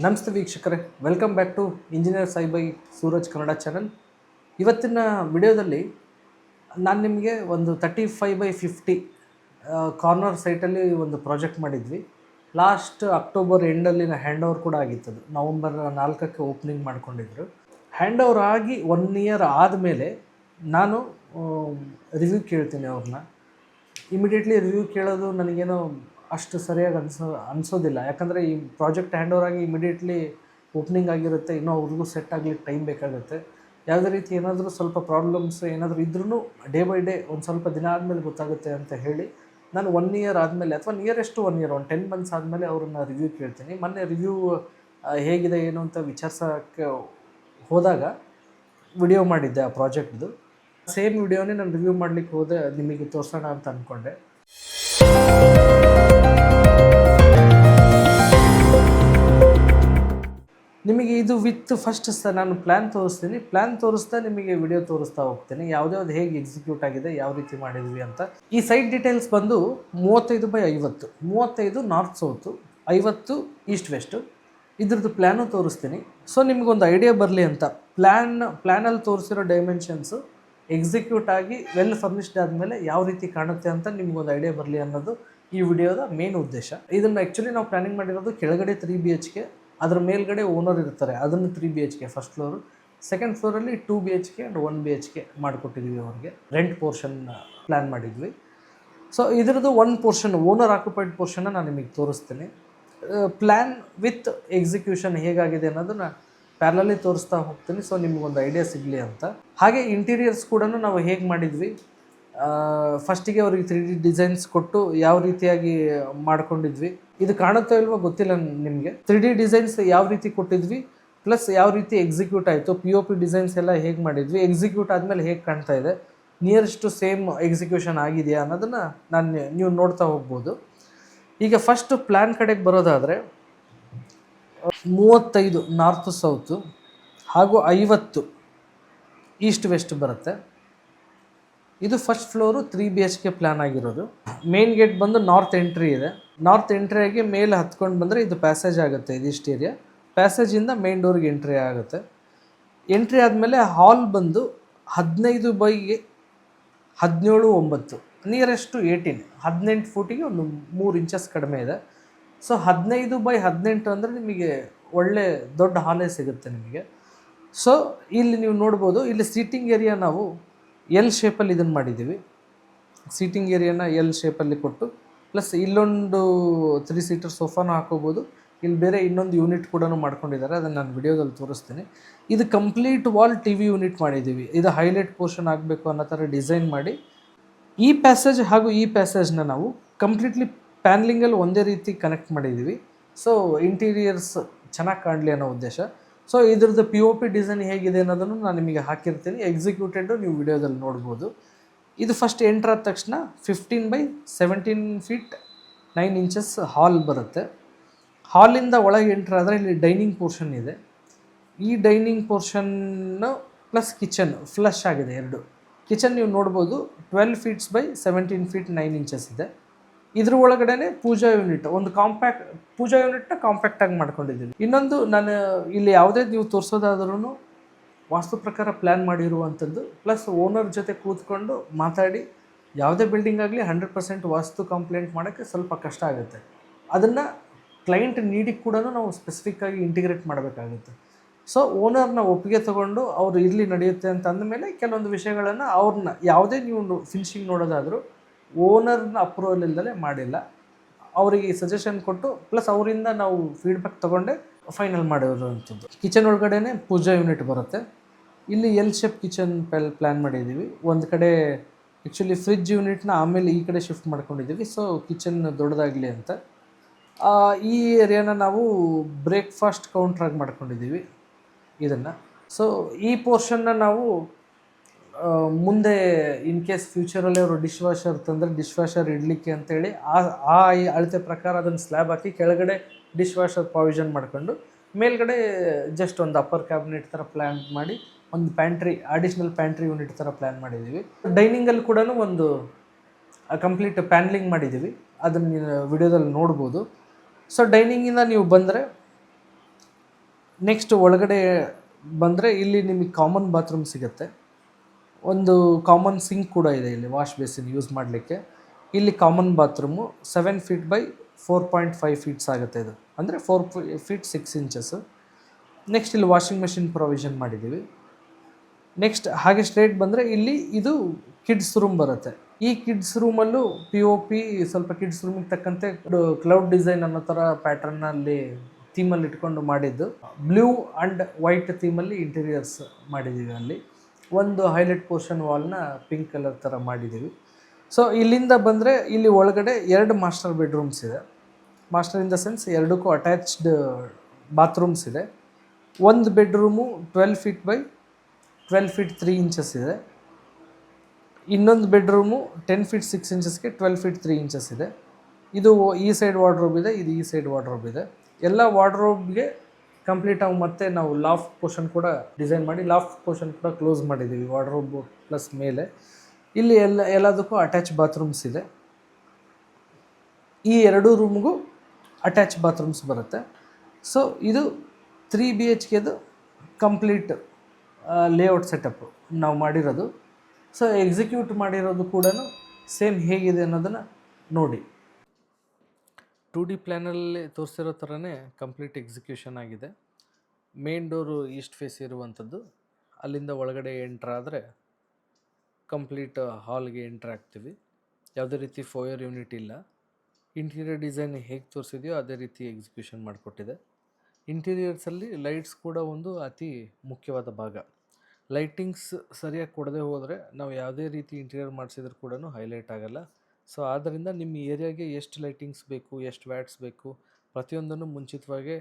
ನಮಸ್ತೆ ವೀಕ್ಷಕರೇ, welcome back to engineer Sai by Suraj Kannada channel. ಇವತ್ತಿನ ವಿಡಿಯೋದಲ್ಲಿ ನಾನು ನಿಮಗೆ ಒಂದು 35/50 ಕಾರ್ನರ್ ಸೈಟಲ್ಲಿ ಒಂದು ಪ್ರಾಜೆಕ್ಟ್ ಮಾಡಿದ್ವಿ. ಲಾಸ್ಟ್ ಅಕ್ಟೋಬರ್ ಎಂಡಲ್ಲಿ ಹ್ಯಾಂಡ್ ಓವರ್ ಕೂಡ ಆಗಿತ್ತದು. ನವಂಬರ್ 4ಕ್ಕೆ ಓಪನಿಂಗ್ ಮಾಡ್ಕೊಂಡಿದ್ರು. ಹ್ಯಾಂಡ್ ಓವರ್ ಆಗಿ 1 ಇಯರ್ ಆದಮೇಲೆ ನಾನು ರಿವ್ಯೂ ಕೇಳ್ತೀನಿ ಅವ್ರನ್ನ. ಇಮಿಡಿಯೇಟ್ಲಿ ರಿವ್ಯೂ ಕೇಳೋದು ನನಗೇನೋ ಅಷ್ಟು ಸರಿಯಾಗಿ ಅನಿಸೋದಿಲ್ಲ. ಯಾಕಂದರೆ ಈ ಪ್ರಾಜೆಕ್ಟ್ ಹ್ಯಾಂಡ್ ಓವರ್ ಆಗಿ ಇಮಿಡಿಯೇಟ್ಲಿ ಓಪನಿಂಗ್ ಆಗಿರುತ್ತೆ. ಇನ್ನೂ ಅವ್ರಿಗೂ ಸೆಟ್ ಆಗಲಿಕ್ಕೆ ಟೈಮ್ ಬೇಕಾಗುತ್ತೆ. ಯಾವುದೇ ರೀತಿ ಏನಾದರೂ ಸ್ವಲ್ಪ ಪ್ರಾಬ್ಲಮ್ಸ್ ಏನಾದರೂ ಇದ್ರೂ ಡೇ ಬೈ ಡೇ ಒಂದು ಸ್ವಲ್ಪ ದಿನ ಆದಮೇಲೆ ಗೊತ್ತಾಗುತ್ತೆ ಅಂತ ಹೇಳಿ ನಾನು 1 ಇಯರ್ ಆದಮೇಲೆ ಅಥವಾ ನಿಯರೆಸ್ಟ್ 1 ಇಯರ್, ಒಂದು 10 ಮಂತ್ಸ್ ಆದಮೇಲೆ ಅವ್ರನ್ನ ರಿವ್ಯೂ ಕೇಳ್ತೀನಿ. ಮೊನ್ನೆ ರಿವ್ಯೂ ಹೇಗಿದೆ ಏನು ಅಂತ ವಿಚಾರಿಸೋಕ್ಕೆ ಹೋದಾಗ ವಿಡಿಯೋ ಮಾಡಿದ್ದೆ ಆ ಪ್ರಾಜೆಕ್ಟ್ದು. ಸೇಮ್ ವಿಡಿಯೋನೇ ನಾನು ರಿವ್ಯೂ ಮಾಡಲಿಕ್ಕೆ ಹೋದೆ, ನಿಮಗೆ ತೋರಿಸೋಣ ಅಂತ ಅಂದ್ಕೊಂಡೆ. ನಿಮಗೆ ಇದು ವಿತ್ ಫಸ್ಟ್ ನಾನು ಪ್ಲ್ಯಾನ್ ತೋರಿಸ್ತೀನಿ. ಪ್ಲ್ಯಾನ್ ತೋರಿಸ್ತಾ ನಿಮಗೆ ವಿಡಿಯೋ ತೋರಿಸ್ತಾ ಹೋಗ್ತೀನಿ, ಯಾವುದ್ಯಾವ್ದು ಹೇಗೆ ಎಕ್ಸಿಕ್ಯೂಟ್ ಆಗಿದೆ, ಯಾವ ರೀತಿ ಮಾಡಿದ್ವಿ ಅಂತ. ಈ ಸೈಟ್ ಡೀಟೇಲ್ಸ್ ಬಂದು 35/50, 35 ನಾರ್ತ್ ಸೌತು, 50 ಈಸ್ಟ್ ವೆಸ್ಟು. ಇದ್ರದ್ದು ಪ್ಲ್ಯಾನು ತೋರಿಸ್ತೀನಿ. ಸೊ ನಿಮಗೊಂದು ಐಡಿಯಾ ಬರಲಿ ಅಂತ ಪ್ಲ್ಯಾನಲ್ಲಿ ತೋರಿಸಿರೋ ಡೈಮೆನ್ಷನ್ಸು ಎಕ್ಸಿಕ್ಯೂಟ್ ಆಗಿ ವೆಲ್ ಫರ್ನಿಶ್ಡ್ ಆದಮೇಲೆ ಯಾವ ರೀತಿ ಕಾಣುತ್ತೆ ಅಂತ ನಿಮ್ಗೊಂದು ಐಡಿಯಾ ಬರಲಿ ಅನ್ನೋದು ಈ ವಿಡಿಯೋದ ಮೇನ್ ಉದ್ದೇಶ. ಇದನ್ನು ಆ್ಯಕ್ಚುಲಿ ನಾವು ಪ್ಲ್ಯಾನಿಂಗ್ ಮಾಡಿರೋದು ಕೆಳಗಡೆ 3 BHK, ಅದರ ಮೇಲ್ಗಡೆ ಓನರ್ ಇರ್ತಾರೆ, ಅದನ್ನು 3 BHK ಫಸ್ಟ್ ಫ್ಲೋರು. ಸೆಕೆಂಡ್ ಫ್ಲೋರಲ್ಲಿ 2 BHK ಆ್ಯಂಡ್ 1 BHK ಮಾಡಿಕೊಟ್ಟಿದ್ವಿ ಅವ್ರಿಗೆ. ರೆಂಟ್ ಪೋರ್ಷನ್ ಪ್ಲ್ಯಾನ್ ಮಾಡಿದ್ವಿ. ಸೊ ಇದರದ್ದು ಒಂದು ಪೋರ್ಷನ್ ಓನರ್ ಆಕ್ಯುಪೈಡ್ ಪೋರ್ಷನ್ನ ನಾನು ನಿಮಗೆ ತೋರಿಸ್ತೀನಿ. ಪ್ಲ್ಯಾನ್ ವಿತ್ ಎಕ್ಸಿಕ್ಯೂಷನ್ ಹೇಗಾಗಿದೆ ಅನ್ನೋದನ್ನ ಪ್ಯಾರಲಲ್ಲಿ ತೋರಿಸ್ತಾ ಹೋಗ್ತೀನಿ. ಸೊ ನಿಮಗೊಂದು ಐಡಿಯಾ ಸಿಗಲಿ ಅಂತ. ಹಾಗೆ ಇಂಟೀರಿಯರ್ಸ್ ಕೂಡ ನಾವು ಹೇಗೆ ಮಾಡಿದ್ವಿ, ಫಸ್ಟಿಗೆ ಅವ್ರಿಗೆ 3D ಡಿಸೈನ್ಸ್ ಕೊಟ್ಟು ಯಾವ ರೀತಿಯಾಗಿ ಮಾಡ್ಕೊಂಡಿದ್ವಿ, ಇದು ಕಾಣುತ್ತೋ ಇಲ್ವೋ ಗೊತ್ತಿಲ್ಲ ನಿಮಗೆ. 3D ಡಿಸೈನ್ಸ್ ಯಾವ ರೀತಿ ಕೊಟ್ಟಿದ್ವಿ, ಪ್ಲಸ್ ಯಾವ ರೀತಿ ಎಕ್ಸಿಕ್ಯೂಟ್ ಆಯಿತು, POP ಡಿಸೈನ್ಸ್ ಎಲ್ಲ ಹೇಗೆ ಮಾಡಿದ್ವಿ, ಎಕ್ಸಿಕ್ಯೂಟ್ ಆದಮೇಲೆ ಹೇಗೆ ಕಾಣ್ತಾ ಇದೆ, ನಿಯರೆಸ್ಟು ಸೇಮ್ ಎಕ್ಸಿಕ್ಯೂಷನ್ ಆಗಿದೆಯಾ ಅನ್ನೋದನ್ನು ನೀವು ನೋಡ್ತಾ ಹೋಗ್ಬೋದು. ಈಗ ಫಸ್ಟ್ ಪ್ಲ್ಯಾನ್ ಕಡೆಗೆ ಬರೋದಾದರೆ 35 ನಾರ್ತ್ ಸೌತು ಹಾಗೂ 50 ಈಸ್ಟ್ ವೆಸ್ಟ್ ಬರುತ್ತೆ. ಇದು ಫಸ್ಟ್ ಫ್ಲೋರು 3 BHK ಪ್ಲ್ಯಾನ್ ಆಗಿರೋದು. ಮೇನ್ ಗೇಟ್ ಬಂದು ನಾರ್ತ್ ಎಂಟ್ರಿ ಇದೆ. ನಾರ್ತ್ ಎಂಟ್ರಿಯಾಗಿ ಮೇಲೆ ಹತ್ಕೊಂಡು ಬಂದರೆ ಇದು ಪ್ಯಾಸೇಜ್ ಆಗುತ್ತೆ, ಇದಿಷ್ಟು ಏರಿಯಾ. ಪ್ಯಾಸೇಜಿಂದ ಮೇನ್ ಡೋರ್ಗೆ ಎಂಟ್ರಿ ಆಗುತ್ತೆ. ಎಂಟ್ರಿ ಆದಮೇಲೆ ಹಾಲ್ ಬಂದು 15/17/9, ನಿಯರೆಸ್ಟು 18, 18 ಫೂಟಿಗೆ ಒಂದು 3 ಇಂಚಸ್ ಕಡಿಮೆ ಇದೆ. ಸೊ 15/18 ಅಂದರೆ ನಿಮಗೆ ಒಳ್ಳೆ ದೊಡ್ಡ ಹಾಲೇ ಸಿಗುತ್ತೆ ನಿಮಗೆ. ಸೊ ಇಲ್ಲಿ ನೀವು ನೋಡ್ಬೋದು, ಇಲ್ಲಿ ಸೀಟಿಂಗ್ ಏರಿಯಾ ನಾವು ಎಲ್ ಶೇಪಲ್ಲಿ ಇದನ್ನು ಮಾಡಿದ್ದೀವಿ. ಸೀಟಿಂಗ್ ಏರಿಯಾನ ಎಲ್ ಶೇಪಲ್ಲಿ ಕೊಟ್ಟು, ಪ್ಲಸ್ ಇಲ್ಲೊಂದು 3 ಸೀಟರ್ ಸೋಫಾನು ಹಾಕೋಬೋದು. ಇಲ್ಲಿ ಬೇರೆ ಇನ್ನೊಂದು ಯೂನಿಟ್ ಕೂಡ ಮಾಡ್ಕೊಂಡಿದ್ದಾರೆ, ಅದನ್ನು ನಾನು ವಿಡಿಯೋದಲ್ಲಿ ತೋರಿಸ್ತೀನಿ. ಇದು ಕಂಪ್ಲೀಟ್ ವಾಲ್ TV ಯೂನಿಟ್ ಮಾಡಿದ್ದೀವಿ. ಇದು ಹೈಲೈಟ್ ಪೋರ್ಷನ್ ಆಗಬೇಕು ಅನ್ನೋ ಥರ ಡಿಸೈನ್ ಮಾಡಿ ಈ ಪ್ಯಾಸೇಜ್ ಹಾಗೂ ಈ ಪ್ಯಾಸೇಜ್ನ ನಾವು ಕಂಪ್ಲೀಟ್ಲಿ ಪ್ಯಾನ್ಲಿಂಗಲ್ಲಿ ಒಂದೇ ರೀತಿ ಕನೆಕ್ಟ್ ಮಾಡಿದ್ದೀವಿ. ಸೊ ಇಂಟೀರಿಯರ್ಸ್ ಚೆನ್ನಾಗಿ ಕಾಣಲಿ ಅನ್ನೋ ಉದ್ದೇಶ. ಸೊ ಇದ್ರದ್ದು POP ಡಿಸೈನ್ ಹೇಗಿದೆ ಅನ್ನೋದನ್ನು ನಾನು ನಿಮಗೆ ಹಾಕಿರ್ತೀನಿ, ಎಕ್ಸಿಕ್ಯೂಟೆಡು ನೀವು ವಿಡಿಯೋದಲ್ಲಿ ನೋಡ್ಬೋದು. ಇದು ಫಸ್ಟ್ ಎಂಟ್ರ್ ಆದ ತಕ್ಷಣ 15/17 ಫೀಟ್ 9 ಇಂಚಸ್ ಹಾಲ್ ಬರುತ್ತೆ. ಹಾಲಿಂದ ಒಳಗೆ ಎಂಟ್ರ್ ಆದರೆ ಇಲ್ಲಿ ಡೈನಿಂಗ್ ಪೋರ್ಷನ್ ಇದೆ. ಈ ಡೈನಿಂಗ್ ಪೋರ್ಷನ್ನು ಪ್ಲಸ್ ಕಿಚನ್ ಫ್ಲಶ್ ಆಗಿದೆ ಎರಡು. ಕಿಚನ್ ನೀವು ನೋಡ್ಬೋದು 12 ಫೀಟ್ಸ್/17 ಫೀಟ್ 9 ಇಂಚಸ್ ಇದೆ. ಇದ್ರ ಒಳಗಡೆ ಪೂಜಾ ಯೂನಿಟ್, ಒಂದು ಪೂಜಾ ಯೂನಿಟ್ನ ಕಾಂಪ್ಯಾಕ್ಟಾಗಿ ಮಾಡ್ಕೊಂಡಿದ್ದೀವಿ. ಇನ್ನೊಂದು, ನಾನು ಇಲ್ಲಿ ಯಾವುದೇ ನೀವು ತೋರಿಸೋದಾದ್ರೂ ವಾಸ್ತು ಪ್ರಕಾರ ಪ್ಲ್ಯಾನ್ ಮಾಡಿರುವಂಥದ್ದು, ಪ್ಲಸ್ ಓನರ್ ಜೊತೆ ಕೂತ್ಕೊಂಡು ಮಾತಾಡಿ ಯಾವುದೇ ಬಿಲ್ಡಿಂಗ್ ಆಗಲಿ 100% ವಾಸ್ತು ಕಂಪ್ಲೇಂಟ್ ಮಾಡೋಕ್ಕೆ ಸ್ವಲ್ಪ ಕಷ್ಟ ಆಗುತ್ತೆ. ಅದನ್ನು ಕ್ಲೈಂಟ್ ನೀಡಿಗೆ ಕೂಡ ನಾವು ಸ್ಪೆಸಿಫಿಕ್ಕಾಗಿ ಇಂಟಿಗ್ರೇಟ್ ಮಾಡಬೇಕಾಗುತ್ತೆ. ಸೊ ಓನರ್ನ ಒಪ್ಪಿಗೆ ತೊಗೊಂಡು ಅವರು ಇರಲಿ ನಡೆಯುತ್ತೆ ಅಂತ ಅಂದಮೇಲೆ ಕೆಲವೊಂದು ವಿಷಯಗಳನ್ನು ಅವ್ರನ್ನ ಯಾವುದೇ ನೀವು ಫಿನಿಶಿಂಗ್ ನೋಡೋದಾದರೂ ಓನರ್ನ ಅಪ್ರೂವಲ್ ಇಲ್ಲದೆ ಮಾಡಿಲ್ಲ, ಅವರಿಗೆ ಸಜೆಷನ್ ಕೊಟ್ಟು ಪ್ಲಸ್ ಅವರಿಂದ ನಾವು ಫೀಡ್ಬ್ಯಾಕ್ ತೊಗೊಂಡೆ ಫೈನಲ್ ಮಾಡಿರೋವಂಥದ್ದು. ಕಿಚನ್ ಒಳಗಡೆ ಪೂಜಾ ಯೂನಿಟ್ ಬರುತ್ತೆ. ಇಲ್ಲಿ ಎಲ್ ಶೇಪ್ ಕಿಚನ್ ಪ್ಲ್ಯಾನ್ ಮಾಡಿದ್ದೀವಿ. ಒಂದು ಕಡೆ ಆ್ಯಕ್ಚುಲಿ ಫ್ರಿಜ್ ಯೂನಿಟ್ನ ಆಮೇಲೆ ಈ ಕಡೆ ಶಿಫ್ಟ್ ಮಾಡ್ಕೊಂಡಿದ್ದೀವಿ, ಸೊ ಕಿಚನ್ ದೊಡ್ಡದಾಗಲಿ ಅಂತ. ಈ ಏರಿಯಾನ ನಾವು ಬ್ರೇಕ್ಫಾಸ್ಟ್ ಕೌಂಟ್ರಾಗಿ ಮಾಡ್ಕೊಂಡಿದ್ದೀವಿ ಇದನ್ನು. ಸೊ ಈ ಪೋರ್ಷನ್ನ ನಾವು ಮುಂದೆ ಇನ್ ಕೇಸ್ ಫ್ಯೂಚರಲ್ಲಿ ಅವರು ಡಿಶ್ ವಾಷರ್ ತಂದರೆ ಡಿಶ್ ವಾಷರ್ ಇಡಲಿಕ್ಕೆ ಅಂತೇಳಿ ಆ ಅಳತೆ ಪ್ರಕಾರ ಅದನ್ನು ಸ್ಲ್ಯಾಬ್ ಹಾಕಿ ಕೆಳಗಡೆ ಡಿಶ್ ವಾಷರ್ ಪ್ರಾವಿಷನ್ ಮಾಡ್ಕೊಂಡು ಮೇಲ್ಗಡೆ ಜಸ್ಟ್ ಒಂದು ಅಪ್ಪರ್ ಕ್ಯಾಬಿನೆಟ್ ಥರ ಪ್ಲ್ಯಾನ್ ಮಾಡಿ ಒಂದು ಪ್ಯಾಂಟ್ರಿ, ಅಡಿಷ್ನಲ್ ಪ್ಯಾಂಟ್ರಿ ಯೂನಿಟ್ ಥರ ಪ್ಲ್ಯಾನ್ ಮಾಡಿದ್ದೀವಿ. ಡೈನಿಂಗಲ್ಲಿ ಕೂಡ ಒಂದು ಕಂಪ್ಲೀಟ್ ಪ್ಯಾನ್ಲಿಂಗ್ ಮಾಡಿದ್ದೀವಿ, ಅದನ್ನು ವಿಡಿಯೋದಲ್ಲಿ ನೋಡ್ಬೋದು. ಸೊ ಡೈನಿಂಗಿಂದ ನೀವು ಬಂದರೆ ನೆಕ್ಸ್ಟ್ ಒಳಗಡೆ ಬಂದರೆ ಇಲ್ಲಿ ನಿಮಗೆ ಕಾಮನ್ ಬಾತ್ರೂಮ್ ಸಿಗುತ್ತೆ. ಒಂದು ಕಾಮನ್ ಸಿಂಕ್ ಕೂಡ ಇದೆ ಇಲ್ಲಿ, ವಾಶ್ ಬೇಸಿನ್ ಯೂಸ್ ಮಾಡಲಿಕ್ಕೆ. ಇಲ್ಲಿ ಕಾಮನ್ ಬಾತ್ರೂಮು 7 ಫೀಟ್ ಬೈ 4.5 ಫೀಟ್ಸ್ ಆಗುತ್ತೆ ಇದು, ಅಂದರೆ 4 ಫೀಟ್ 6 ಇಂಚಸ್ಸು. ನೆಕ್ಸ್ಟ್ ಇಲ್ಲಿ ವಾಷಿಂಗ್ ಮೆಷಿನ್ ಪ್ರೊವಿಷನ್ ಮಾಡಿದ್ದೀವಿ. ನೆಕ್ಸ್ಟ್ ಹಾಗೆ ಸ್ಟ್ರೇಟ್ ಬಂದರೆ ಇಲ್ಲಿ ಇದು ಕಿಡ್ಸ್ ರೂಮ್ ಬರುತ್ತೆ. ಈ ಕಿಡ್ಸ್ ರೂಮಲ್ಲೂ POP ಸ್ವಲ್ಪ ಕಿಡ್ಸ್ ರೂಮಿಗೆ ತಕ್ಕಂತೆ ಕ್ಲೌಡ್ ಡಿಸೈನ್ ಅನ್ನೋ ಥರ ಪ್ಯಾಟ್ರನ್ನಲ್ಲಿ ಥೀಮಲ್ಲಿ ಇಟ್ಕೊಂಡು ಮಾಡಿದ್ದು. ಬ್ಲೂ ಆ್ಯಂಡ್ ವೈಟ್ ಥೀಮಲ್ಲಿ ಇಂಟೀರಿಯರ್ಸ್ ಮಾಡಿದ್ದೀವಿ. ಅಲ್ಲಿ ಒಂದು ಹೈಲೈಟ್ ಪೋರ್ಷನ್ ವಾಲ್ನ ಪಿಂಕ್ ಕಲರ್ ಥರ ಮಾಡಿದ್ದೀವಿ. ಸೊ ಇಲ್ಲಿಂದ ಬಂದರೆ ಇಲ್ಲಿ ಒಳಗಡೆ 2 ಮಾಸ್ಟರ್ ಬೆಡ್ರೂಮ್ಸ್ ಇದೆ. ಮಾಸ್ಟರ್ ಇನ್ ದ ಸೆನ್ಸ್ ಎರಡಕ್ಕೂ ಅಟ್ಯಾಚ್ಡ್ ಬಾತ್ರೂಮ್ಸ್ ಇದೆ. ಒಂದು bedroom 12 feet by 12 feet 3 inches ಇದೆ. ಇನ್ನೊಂದು ಬೆಡ್ರೂಮು 10 ಫೀಟ್ 6 ಇಂಚಸ್ಗೆ 12 ಫೀಟ್ 3 ಇಂಚಸ್ ಇದೆ. ಇದು ಈ ಸೈಡ್ ವಾರ್ಡ್ರೋಬ್ ಇದೆ, ಇದು ಈ ಸೈಡ್ ವಾರ್ಡ್ರೋಬ್ ಇದೆ. ಎಲ್ಲ ವಾರ್ಡ್ರೋಬ್ಗೆ ಕಂಪ್ಲೀಟ್ ಆಗಿ ಮತ್ತೆ ನಾವು ಲಾಫ್ಟ್ ಪೋರ್ಷನ್ ಕೂಡ ಡಿಸೈನ್ ಮಾಡಿ ಲಾಫ್ಟ್ ಪೋರ್ಷನ್ ಕೂಡ ಕ್ಲೋಸ್ ಮಾಡಿದ್ದೀವಿ ವಾರ್ಡ್ರೋಬ್ ಪ್ಲಸ್ ಮೇಲೆ. ಇಲ್ಲಿ ಎಲ್ಲದಕ್ಕೂ ಅಟ್ಯಾಚ್ ಬಾತ್ರೂಮ್ಸ್ ಇದೆ. ಈ 2 ರೂಮ್ಗೂ ಅಟ್ಯಾಚ್ ಬಾತ್ರೂಮ್ಸ್ ಬರುತ್ತೆ. ಸೊ ಇದು 3 BHKದು ಕಂಪ್ಲೀಟ್ ಲೇಔಟ್ ಸೆಟಪ್ಪು ನಾವು ಮಾಡಿರೋದು. ಸೊ ಎಕ್ಸಿಕ್ಯೂಟ್ ಮಾಡಿರೋದು ಕೂಡ ಸೇಮ್ ಹೇಗಿದೆ ಅನ್ನೋದನ್ನು ನೋಡಿ. 2D ಪ್ಲ್ಯಾನಲ್ಲಿ ತೋರಿಸಿರೋ ಥರನೇ ಕಂಪ್ಲೀಟ್ ಎಕ್ಸಿಕ್ಯೂಷನ್ ಆಗಿದೆ. ಮೇನ್ ಡೋರು ಈಸ್ಟ್ ಫೇಸ್ ಇರುವಂಥದ್ದು. ಅಲ್ಲಿಂದ ಒಳಗಡೆ ಎಂಟ್ರ್ ಆದರೆ ಕಂಪ್ಲೀಟ್ ಹಾಲ್ಗೆ ಎಂಟ್ರ್ ಆಗ್ತೀವಿ. ಯಾವುದೇ ರೀತಿ ಫೋಯರ್ ಯೂನಿಟ್ ಇಲ್ಲ. ಇಂಟೀರಿಯರ್ ಡಿಸೈನ್ ಹೇಗೆ ತೋರಿಸಿದೆಯೋ ಅದೇ ರೀತಿ ಎಕ್ಸಿಕ್ಯೂಷನ್ ಮಾಡಿಕೊಟ್ಟಿದೆ. ಇಂಟೀರಿಯರ್ಸಲ್ಲಿ ಲೈಟ್ಸ್ ಕೂಡ ಒಂದು ಅತಿ ಮುಖ್ಯವಾದ ಭಾಗ. ಲೈಟಿಂಗ್ಸ್ ಸರಿಯಾಗಿ ಕೊಡದೆ ಹೋದರೆ ನಾವು ಯಾವುದೇ ರೀತಿ ಇಂಟೀರಿಯರ್ ಮಾಡಿಸಿದ್ರು ಕೂಡ ಹೈಲೈಟ್ ಆಗೋಲ್ಲ. ಸೊ ಆದ್ದರಿಂದ ನಿಮ್ಮ ಏರಿಯಾಗೆ ಎಷ್ಟು ಲೈಟಿಂಗ್ಸ್ ಬೇಕು, ಎಷ್ಟು ವ್ಯಾಟ್ಸ್ ಬೇಕು, ಪ್ರತಿಯೊಂದನ್ನು ಮುಂಚಿತವಾಗೇ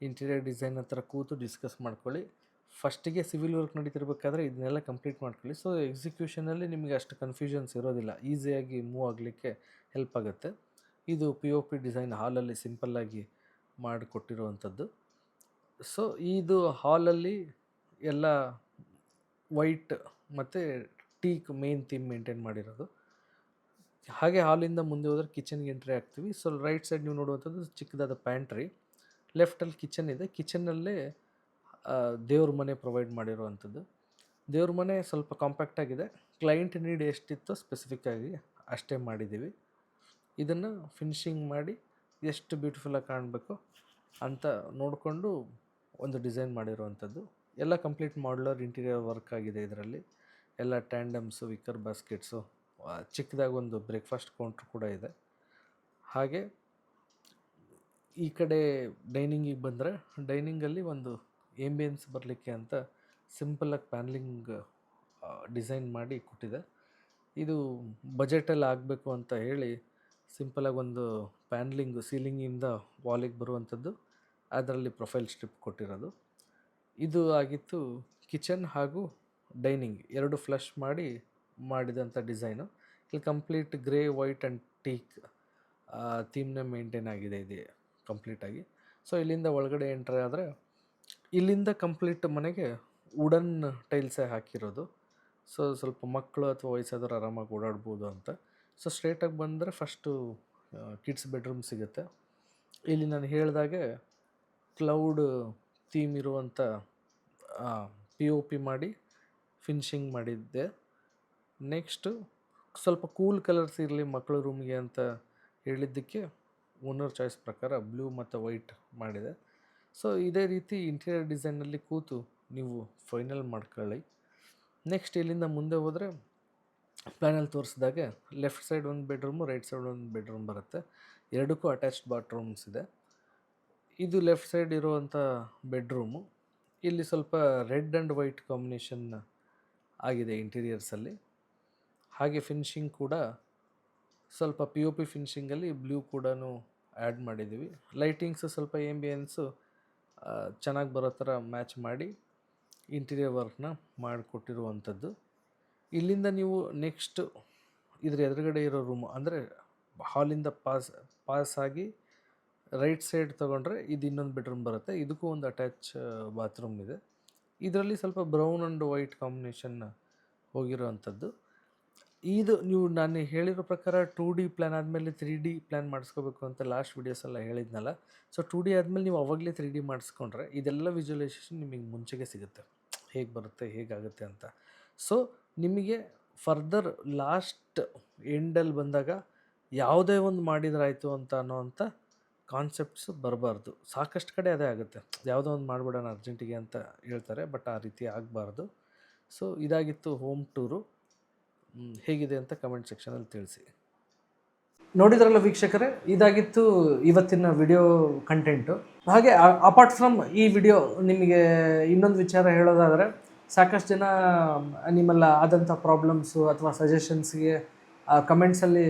ಇಂಟೀರಿಯರ್ ಡಿಸೈನ್ ಹತ್ರ ಕೂತು ಡಿಸ್ಕಸ್ ಮಾಡ್ಕೊಳ್ಳಿ. ಫಸ್ಟಿಗೆ ಸಿವಿಲ್ ವರ್ಕ್ ನಡೀತಿರ್ಬೇಕಾದ್ರೆ ಇದನ್ನೆಲ್ಲ ಕಂಪ್ಲೀಟ್ ಮಾಡ್ಕೊಳ್ಳಿ. ಸೊ ಎಕ್ಸಿಕ್ಯೂಷನಲ್ಲಿ ನಿಮಗೆ ಅಷ್ಟು ಕನ್ಫ್ಯೂಷನ್ಸ್ ಇರೋದಿಲ್ಲ, ಈಸಿಯಾಗಿ ಮೂವ್ ಆಗಲಿಕ್ಕೆ ಹೆಲ್ಪ್ ಆಗುತ್ತೆ. ಇದು POP ಡಿಸೈನ್ ಹಾಲಲ್ಲಿ ಸಿಂಪಲ್ಲಾಗಿ ಮಾಡಿಕೊಟ್ಟಿರುವಂಥದ್ದು. ಸೊ ಇದು ಹಾಲಲ್ಲಿ ಎಲ್ಲ ವೈಟ್ ಮತ್ತು ಟೀಕ್ ಮೇನ್ ಥೀಮ್ ಮೇಂಟೈನ್ ಮಾಡಿರೋದು. ಹಾಗೆ ಹಾಲಿಂದ ಮುಂದೆ ಹೋದರೆ ಕಿಚನ್ಗೆ ಎಂಟ್ರಿ ಆಗ್ತೀವಿ. ಸೊ ರೈಟ್ ಸೈಡ್ ನೀವು ನೋಡುವಂಥದ್ದು ಚಿಕ್ಕದಾದ ಪ್ಯಾಂಟ್ರಿ, ಲೆಫ್ಟಲ್ಲಿ ಕಿಚನ್ ಇದೆ. ಕಿಚನ್ನಲ್ಲೇ ದೇವ್ರ ಮನೆ ಪ್ರೊವೈಡ್ ಮಾಡಿರುವಂಥದ್ದು. ದೇವ್ರ ಮನೆ ಸ್ವಲ್ಪ ಕಾಂಪ್ಯಾಕ್ಟಾಗಿದೆ. ಕ್ಲೈಂಟ್ ನೀಡ್ ಎಷ್ಟಿತ್ತೋ ಸ್ಪೆಸಿಫಿಕ್ಕಾಗಿ ಅಷ್ಟೇ ಮಾಡಿದ್ದೀವಿ. ಇದನ್ನು ಫಿನಿಶಿಂಗ್ ಮಾಡಿ ಎಷ್ಟು ಬ್ಯೂಟಿಫುಲ್ಲಾಗಿ ಕಾಣಬೇಕು ಅಂತ ನೋಡಿಕೊಂಡು ಒಂದು ಡಿಸೈನ್ ಮಾಡಿರುವಂಥದ್ದು. ಎಲ್ಲ ಕಂಪ್ಲೀಟ್ ಮಾಡ್ಯುಲರ್ ಇಂಟೀರಿಯರ್ ವರ್ಕ್ ಆಗಿದೆ ಇದರಲ್ಲಿ. ಎಲ್ಲ ಟ್ಯಾಂಡಮ್ಸು, ವಿಕ್ಕರ್ ಬಾಸ್ಕೆಟ್ಸು, ಚಿಕ್ಕದಾಗಿ ಒಂದು ಬ್ರೇಕ್ಫಾಸ್ಟ್ ಕೌಂಟ್ರ್ ಕೂಡ ಇದೆ. ಹಾಗೆ ಈ ಕಡೆ ಡೈನಿಂಗಿಗೆ ಬಂದರೆ ಡೈನಿಂಗಲ್ಲಿ ಒಂದು ಏಂಬಿಯನ್ಸ್ ಬರಲಿಕ್ಕೆ ಅಂತ ಸಿಂಪಲಾಗಿ ಪ್ಯಾನ್ಲಿಂಗ್ ಡಿಸೈನ್ ಮಾಡಿ ಕೊಟ್ಟಿದೆ. ಇದು ಬಜೆಟಲ್ಲಿ ಆಗಬೇಕು ಅಂತ ಹೇಳಿ ಸಿಂಪಲಾಗಿ ಒಂದು ಪ್ಯಾನ್ಲಿಂಗ್ ಸೀಲಿಂಗಿಂದ ವಾಲಿಗೆ ಬರುವಂಥದ್ದು, ಅದರಲ್ಲಿ ಪ್ರೊಫೈಲ್ ಸ್ಟ್ರಿಪ್ ಕೊಟ್ಟಿರೋದು. ಇದು ಆಗಿತ್ತು ಕಿಚನ್ ಹಾಗೂ ಡೈನಿಂಗ್ 2 ಫ್ಲಶ್ ಮಾಡಿದಂಥ ಡಿಸೈನು. ಇಲ್ಲಿ complete grey, white and teak ಥೀಮ್ನ ಮೇಂಟೈನ್ ಆಗಿದೆ ಇದು ಕಂಪ್ಲೀಟಾಗಿ. ಸೊ ಇಲ್ಲಿಂದ ಒಳಗಡೆ ಎಂಟ್ರ್ ಆದರೆ ಇಲ್ಲಿಂದ ಕಂಪ್ಲೀಟ್ ಮನೆಗೆ ವುಡನ್ ಟೈಲ್ಸೇ ಹಾಕಿರೋದು. ಸೊ ಸ್ವಲ್ಪ ಮಕ್ಕಳು ಅಥವಾ ವಯಸ್ಸಾದವರು ಆರಾಮಾಗಿ ಓಡಾಡ್ಬೋದು ಅಂತ. ಸೊ ಸ್ಟ್ರೇಟಾಗಿ ಬಂದರೆ ಫಸ್ಟು ಕಿಡ್ಸ್ ಬೆಡ್ರೂಮ್ ಸಿಗುತ್ತೆ. ಇಲ್ಲಿ ನಾನು ಹೇಳಿದಾಗೆ ಕ್ಲೌಡ್ ಥೀಮ್ ಇರುವಂಥ POP ಮಾಡಿ ಫಿನಿಶಿಂಗ್ ಮಾಡಿದ್ದೆ. ನೆಕ್ಸ್ಟು ಸ್ವಲ್ಪ ಕೂಲ್ ಕಲರ್ಸ್ ಇರಲಿ ಮಕ್ಕಳ ರೂಮ್ಗೆ ಅಂತ ಹೇಳಿದ್ದಕ್ಕೆ ಓನರ್ ಚಾಯ್ಸ್ ಪ್ರಕಾರ ಬ್ಲೂ ಮತ್ತು ವೈಟ್ ಮಾಡಿದೆ. ಸೊ ಇದೇ ರೀತಿ ಇಂಟೀರಿಯರ್ ಡಿಸೈನಲ್ಲಿ ಕೂತು ನೀವು ಫೈನಲ್ ಮಾಡ್ಕೊಳ್ಳಿ. ನೆಕ್ಸ್ಟ್ ಇಲ್ಲಿಂದ ಮುಂದೆ ಹೋದರೆ ಪ್ಲ್ಯಾನಲ್ಲಿ ತೋರಿಸಿದಾಗೆ ಲೆಫ್ಟ್ ಸೈಡ್ ಒಂದು ಬೆಡ್ರೂಮು, ರೈಟ್ ಸೈಡ್ ಒಂದು ಬೆಡ್ರೂಮ್ ಬರುತ್ತೆ. ಎರಡಕ್ಕೂ ಅಟ್ಯಾಚ್ಡ್ ಬಾತ್ರೂಮ್ಸ್ ಇದೆ. ಇದು ಲೆಫ್ಟ್ ಸೈಡ್ ಇರುವಂಥ ಬೆಡ್ರೂಮು. ಇಲ್ಲಿ ಸ್ವಲ್ಪ ರೆಡ್ ಆ್ಯಂಡ್ ವೈಟ್ ಕಾಂಬಿನೇಷನ್ ಆಗಿದೆ ಇಂಟೀರಿಯರ್ಸಲ್ಲಿ. ಹಾಗೆ ಫಿನಿಶಿಂಗ್ ಕೂಡ ಸ್ವಲ್ಪ POP ಫಿನಿಶಿಂಗಲ್ಲಿ ಬ್ಲೂ ಕೂಡ ಆ್ಯಡ್ ಮಾಡಿದ್ದೀವಿ. ಲೈಟಿಂಗ್ಸು ಸ್ವಲ್ಪ ಏಂಬಿಯನ್ಸು ಚೆನ್ನಾಗಿ ಬರೋ ಥರ ಮ್ಯಾಚ್ ಮಾಡಿ ಇಂಟೀರಿಯರ್ ವರ್ಕ್ನ ಮಾಡಿಕೊಟ್ಟಿರುವಂಥದ್ದು. ಇಲ್ಲಿಂದ ನೀವು ನೆಕ್ಸ್ಟ್ ಇದ್ರ ಎದುರುಗಡೆ ಇರೋ ರೂಮು ಅಂದರೆ ಹಾಲಿಂದ ಪಾಸ್ ಆಗಿ ರೈಟ್ ಸೈಡ್ ತೊಗೊಂಡ್ರೆ ಇದು ಇನ್ನೊಂದು ಬೆಡ್ರೂಮ್ ಬರುತ್ತೆ. ಇದಕ್ಕೂ ಒಂದು ಅಟ್ಯಾಚ್ ಬಾತ್ರೂಮ್ ಇದೆ. ಇದರಲ್ಲಿ ಸ್ವಲ್ಪ ಬ್ರೌನ್ ಆ್ಯಂಡ್ ವೈಟ್ ಕಾಂಬಿನೇಷನ್ ಹೋಗಿರೋವಂಥದ್ದು. ಇದು ನೀವು ನಾನು ಹೇಳಿರೋ ಪ್ರಕಾರ 2D ಪ್ಲ್ಯಾನ್ ಆದಮೇಲೆ 3D ಪ್ಲ್ಯಾನ್ ಮಾಡಿಸ್ಕೋಬೇಕು ಅಂತ ಲಾಸ್ಟ್ ವೀಡಿಯೋಸೆಲ್ಲ ಹೇಳಿದ್ನಲ್ಲ. ಸೊ 2D ಆದಮೇಲೆ ನೀವು ಅವಾಗಲೇ 3D ಮಾಡಿಸ್ಕೊಂಡ್ರೆ ಇದೆಲ್ಲ ವಿಜುವಲೈಸೇಷನ್ ನಿಮಗೆ ಮುಂಚೆಗೆ ಸಿಗುತ್ತೆ, ಹೇಗೆ ಬರುತ್ತೆ ಹೇಗಾಗುತ್ತೆ ಅಂತ. ಸೊ ನಿಮಗೆ ಫರ್ದರ್ ಲಾಸ್ಟ್ ಎಂಡಲ್ಲಿ ಬಂದಾಗ ಯಾವುದೇ ಒಂದು ಮಾಡಿದ್ರಾಯ್ತು ಅಂತ ಅನ್ನೋವಂಥ ಕಾನ್ಸೆಪ್ಟ್ಸು ಬರಬಾರ್ದು. ಸಾಕಷ್ಟು ಕಡೆ ಅದೇ ಆಗುತ್ತೆ, ಯಾವುದೋ ಒಂದು ಮಾಡಿಬಿಡೋಣ ಅರ್ಜೆಂಟಿಗೆ ಅಂತ ಹೇಳ್ತಾರೆ, ಬಟ್ ಆ ರೀತಿ ಆಗಬಾರ್ದು. ಸೊ ಇದಾಗಿತ್ತು ಹೋಮ್ ಟೂರು. ಹೇಗಿದೆ ಅಂತ ಕಮೆಂಟ್ ಸೆಕ್ಷನಲ್ಲಿ ತಿಳಿಸಿ. ನೋಡಿದ್ರಲ್ಲ ವೀಕ್ಷಕರೇ, ಇದಾಗಿತ್ತು ಇವತ್ತಿನ ವಿಡಿಯೋ ಕಂಟೆಂಟು. ಹಾಗೆ ಅಪಾರ್ಟ್ ಫ್ರಮ್ ಈ ವಿಡಿಯೋ ನಿಮಗೆ ಇನ್ನೊಂದು ವಿಚಾರ ಹೇಳೋದಾದರೆ, ಸಾಕಷ್ಟು ಜನ ನಿಮ್ಮಲ್ಲ ಆದಂಥ ಪ್ರಾಬ್ಲಮ್ಸು ಅಥವಾ ಸಜೆಷನ್ಸ್ಗೆ ಕಮೆಂಟ್ಸಲ್ಲಿ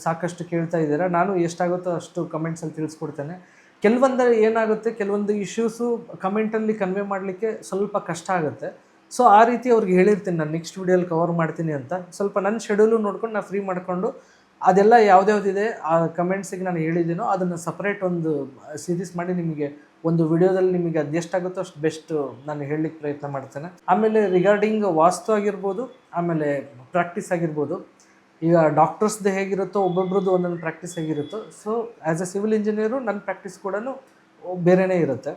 ಸಾಕಷ್ಟು ಕೇಳ್ತಾ ಇದ್ದೀರಾ. ನಾನು ಎಷ್ಟಾಗುತ್ತೋ ಅಷ್ಟು ಕಮೆಂಟ್ಸಲ್ಲಿ ತಿಳಿಸ್ಕೊಡ್ತೇನೆ. ಕೆಲವೊಂದು ಏನಾಗುತ್ತೆ, ಕೆಲವೊಂದು ಇಶ್ಯೂಸು ಕಮೆಂಟಲ್ಲಿ ಕನ್ವೆ ಮಾಡಲಿಕ್ಕೆ ಸ್ವಲ್ಪ ಕಷ್ಟ ಆಗುತ್ತೆ. ಸೊ ಆ ರೀತಿ ಅವ್ರಿಗೆ ಹೇಳಿರ್ತೀನಿ, ನಾನು ನೆಕ್ಸ್ಟ್ ವೀಡಿಯೋಲಿ ಕವರ್ ಮಾಡ್ತೀನಿ ಅಂತ. ಸ್ವಲ್ಪ ನನ್ನ ಶೆಡ್ಯೂಲು ನೋಡ್ಕೊಂಡು ನಾನು ಫ್ರೀ ಮಾಡಿಕೊಂಡು ಅದೆಲ್ಲ ಯಾವುದ್ಯಾವುದಿದೆ ಆ ಕಮೆಂಟ್ಸಿಗೆ ನಾನು ಹೇಳಿದ್ದೀನೋ ಅದನ್ನು ಸಪ್ರೇಟ್ ಒಂದು ಸೀರೀಸ್ ಮಾಡಿ ನಿಮಗೆ ಒಂದು ವಿಡಿಯೋದಲ್ಲಿ ನಿಮಗೆ ಅದೆಷ್ಟಾಗುತ್ತೋ ಅಷ್ಟು ಬೆಸ್ಟ್ ನಾನು ಹೇಳಲಿಕ್ಕೆ ಪ್ರಯತ್ನ ಮಾಡ್ತೇನೆ. ಆಮೇಲೆ ರಿಗಾರ್ಡಿಂಗ್ ವಾಸ್ತು ಆಗಿರ್ಬೋದು, ಆಮೇಲೆ ಪ್ರಾಕ್ಟೀಸ್ ಆಗಿರ್ಬೋದು. ಈಗ ಡಾಕ್ಟರ್ಸ್ದು ಹೇಗಿರುತ್ತೋ ಒಬ್ಬೊಬ್ರದ್ದು ಒಂದೊಂದು ಪ್ರಾಕ್ಟೀಸ್ ಹೇಗಿರುತ್ತೋ, so as a civil engineer ನನ್ನ ಪ್ರಾಕ್ಟೀಸ್ ಕೂಡ ಬೇರೆಯೇ ಇರುತ್ತೆ.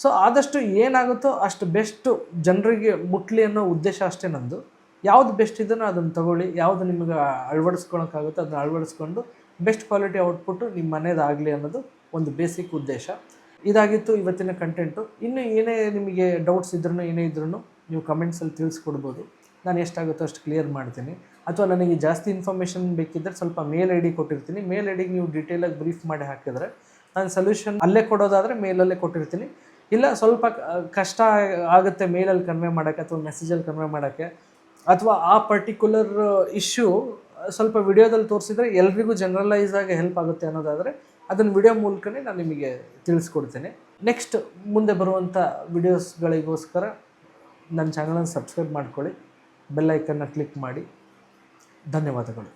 ಸೊ ಆದಷ್ಟು ಏನಾಗುತ್ತೋ ಅಷ್ಟು ಬೆಸ್ಟು ಜನರಿಗೆ ಮುಟ್ಲಿ ಅನ್ನೋ ಉದ್ದೇಶ ಅಷ್ಟೇ ನಂದು. ಯಾವುದು ಬೆಸ್ಟ್ ಇದನ್ನು ಅದನ್ನು ತೊಗೊಳ್ಳಿ, ಯಾವುದು ನಿಮಗೆ ಅಳವಡಿಸ್ಕೊಳಕ್ಕಾಗುತ್ತೋ ಅದನ್ನು ಅಳವಡಿಸ್ಕೊಂಡು ಬೆಸ್ಟ್ ಕ್ವಾಲಿಟಿ ಔಟ್ಪುಟ್ಟು ನಿಮ್ಮ ಮನೇದಾಗಲಿ ಅನ್ನೋದು ಒಂದು ಬೇಸಿಕ್ ಉದ್ದೇಶ. ಇದಾಗಿತ್ತು ಇವತ್ತಿನ ಕಂಟೆಂಟು. ಇನ್ನು ಏನೇ ನಿಮಗೆ ಡೌಟ್ಸ್ ಇದ್ರೂ ಏನೇ ಇದ್ರೂ ನೀವು ಕಮೆಂಟ್ಸಲ್ಲಿ ತಿಳಿಸ್ಕೊಡ್ಬೋದು. ನಾನು ಎಷ್ಟಾಗುತ್ತೋ ಅಷ್ಟು ಕ್ಲಿಯರ್ ಮಾಡ್ತೀನಿ. ಅಥವಾ ನನಗೆ ಜಾಸ್ತಿ ಇನ್ಫಾರ್ಮೇಷನ್ ಬೇಕಿದ್ದರೆ ಸ್ವಲ್ಪ ಮೇಲ್ ಐ ಡಿ ಕೊಟ್ಟಿರ್ತೀನಿ. ಮೇಲ್ ಐ ಡಿಗೆ ನೀವು ಡೀಟೇಲಾಗಿ ಬ್ರೀಫ್ ಮಾಡಿ ಹಾಕಿದರೆ ನಾನು ಸೊಲ್ಯೂಷನ್ ಅಲ್ಲೇ ಕೊಡೋದಾದರೆ ಮೇಲಲ್ಲೇ ಕೊಟ್ಟಿರ್ತೀನಿ. ಇಲ್ಲ ಸ್ವಲ್ಪ ಕಷ್ಟ ಆಗುತ್ತೆ ಮೇಲಲ್ಲಿ ಕನ್ವೆ ಮಾಡೋಕ್ಕೆ ಅಥವಾ ಮೆಸೇಜಲ್ಲಿ ಕನ್ವೆ ಮಾಡೋಕ್ಕೆ, ಅಥವಾ ಆ ಪರ್ಟಿಕ್ಯುಲರ್ ಇಶ್ಯೂ ಸ್ವಲ್ಪ ವಿಡಿಯೋದಲ್ಲಿ ತೋರಿಸಿದರೆ ಎಲ್ರಿಗೂ ಜನರಲೈಸ್ ಆಗಿ ಹೆಲ್ಪ್ ಆಗುತ್ತೆ ಅನ್ನೋದಾದರೆ ಅದನ್ನು ವಿಡಿಯೋ ಮೂಲಕನೇ ನಾನು ನಿಮಗೆ ತಿಳಿಸ್ಕೊಡ್ತೇನೆ. ನೆಕ್ಸ್ಟ್ ಮುಂದೆ ಬರುವಂಥ ವಿಡಿಯೋಸ್ಗಳಿಗೋಸ್ಕರ ನನ್ನ ಚಾನಲನ್ನು ಸಬ್ಸ್ಕ್ರೈಬ್ ಮಾಡ್ಕೊಳ್ಳಿ, ಬೆಲ್ ಐಕನ್ನ ಕ್ಲಿಕ್ ಮಾಡಿ. ಧನ್ಯವಾದಗಳು.